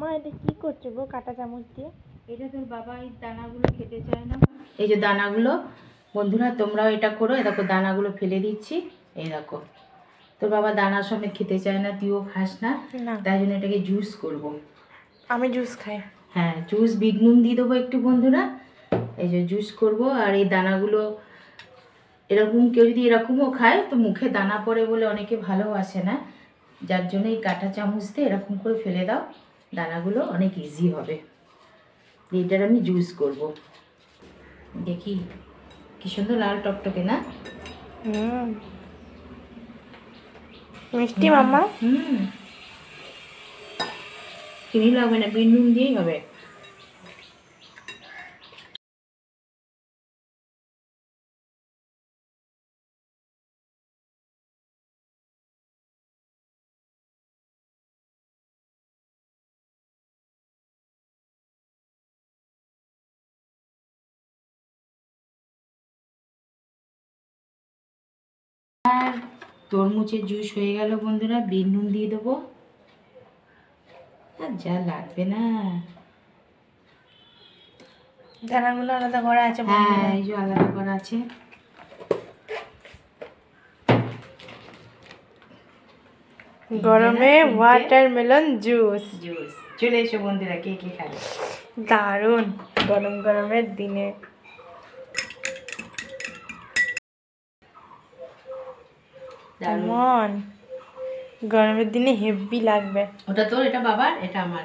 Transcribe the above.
মা এটা কি করছো গো কাঁটা চামচ দিয়ে? এটা তোর বাবা এই দানাগুলো খেতে চায় না। এই যে দানাগুলো, বন্ধুরা তোমরাও এটা করো। এই দেখো দানাগুলো ফেলে দিচ্ছি। এই দেখো তোর বাবা দানার সঙ্গে খেতে চায় না, তুইও খাস না, তাই জন্য এটাকে জুস করব। আমি জুস খাই। হ্যাঁ, জুস বিট নুন দিয়ে দেবো একটু বন্ধুরা। এই যে জুস করব। আর এই দানাগুলো এরকম কেউ যদি এরকমও খায় তো মুখে দানা পড়ে বলে অনেকে ভালোবাসে না, যার জন্য এই কাঁটা চামচ দিয়ে এরকম করে ফেলে দাও, দানাগুলো অনেক ইজি হবে। এটার আমি জুস করব। দেখি কি সুন্দর লাল টকটকে না? মিষ্টি মাম্মা। চিনি লাগবে না, বিট নুন দিয়েই হবে। আর তরমুজের জুস হয়ে গেল বন্ধুরা। বিট নুন দিয়ে দেবো। আর যা লাগবে না, দানাগুলো আলাদা করা আছে। হ্যাঁ এই যে আলাদা করা আছে। গরমে ওয়াটারমেলন জুস। জুস চলে এসো বন্ধুরা, কে কে খাবে। দারুণ গরম গরমের দিনে। কেমন গরমের দিনে হেভি লাগবে। ওটা তোর, এটা বাবার, এটা আমার।